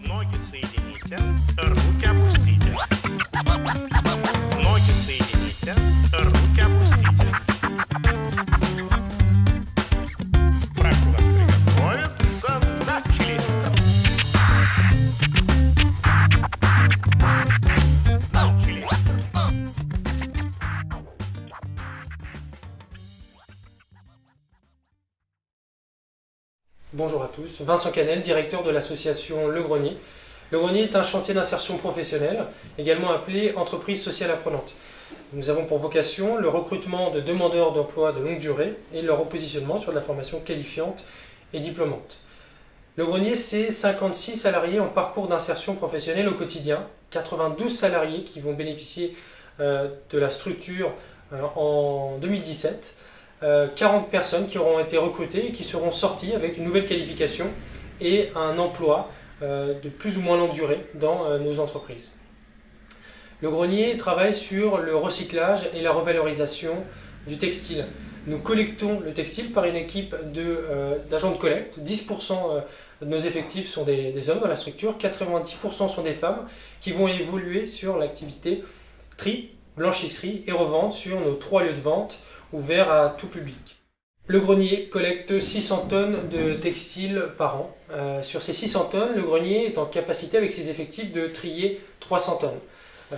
Ноги соедините, руки опустите. Ноги соедините, руки опустите. Прошу вас приготовиться, начали. Начали. Bonjour à tous, Vincent Canel, directeur de l'association Le Grenier. Le Grenier est un chantier d'insertion professionnelle, également appelé entreprise sociale apprenante. Nous avons pour vocation le recrutement de demandeurs d'emploi de longue durée et leur repositionnement sur de la formation qualifiante et diplômante. Le Grenier, c'est 56 salariés en parcours d'insertion professionnelle au quotidien, 92 salariés qui vont bénéficier de la structure en 2017, 40 personnes qui auront été recrutées et qui seront sorties avec une nouvelle qualification et un emploi de plus ou moins longue durée dans nos entreprises. Le Grenier travaille sur le recyclage et la revalorisation du textile. Nous collectons le textile par une équipe d'agents de collecte. 10% de nos effectifs sont des hommes dans la structure, 90% sont des femmes qui vont évoluer sur l'activité tri, blanchisserie et revente sur nos 3 lieux de vente ouverts à tout public. Le Grenier collecte 600 tonnes de textiles par an. Sur ces 600 tonnes, le Grenier est en capacité avec ses effectifs de trier 300 tonnes.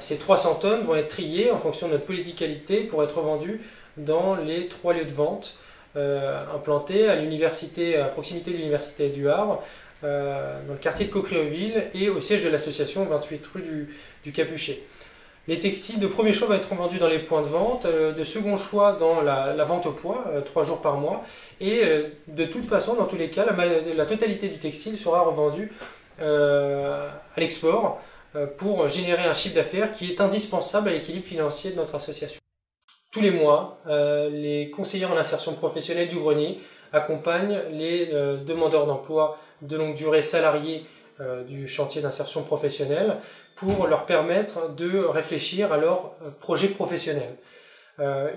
Ces 300 tonnes vont être triées en fonction de notre politique qualité pour être vendues dans les 3 lieux de vente implantés à proximité de l'université du Havre, dans le quartier de Caucriauville et au siège de l'association 28 rue du Capuchet. Les textiles de premier choix vont être vendus dans les points de vente, de second choix dans la vente au poids, 3 jours par mois. Et de toute façon, dans tous les cas, la totalité du textile sera revendue à l'export pour générer un chiffre d'affaires qui est indispensable à l'équilibre financier de notre association. Tous les mois, les conseillers en insertion professionnelle du Grenier accompagnent les demandeurs d'emploi de longue durée salariés du chantier d'insertion professionnelle pour leur permettre de réfléchir à leur projet professionnel.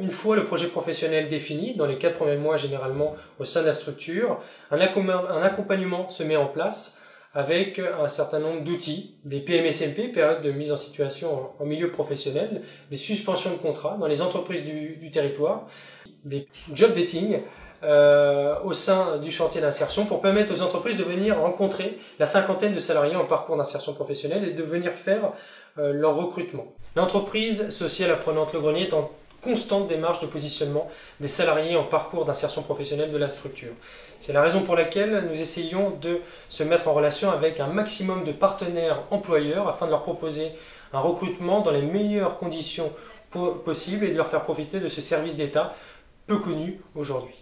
Une fois le projet professionnel défini, dans les 4 premiers mois généralement au sein de la structure, un accompagnement se met en place avec un certain nombre d'outils, des PMSMP, période de mise en situation en milieu professionnel, des suspensions de contrats dans les entreprises du territoire, des job dating, au sein du chantier d'insertion pour permettre aux entreprises de venir rencontrer la 50aine de salariés en parcours d'insertion professionnelle et de venir faire leur recrutement. L'entreprise sociale apprenante Le Grenier est en constante démarche de positionnement des salariés en parcours d'insertion professionnelle de la structure. C'est la raison pour laquelle nous essayons de se mettre en relation avec un maximum de partenaires employeurs afin de leur proposer un recrutement dans les meilleures conditions possibles et de leur faire profiter de ce service d'État peu connu aujourd'hui.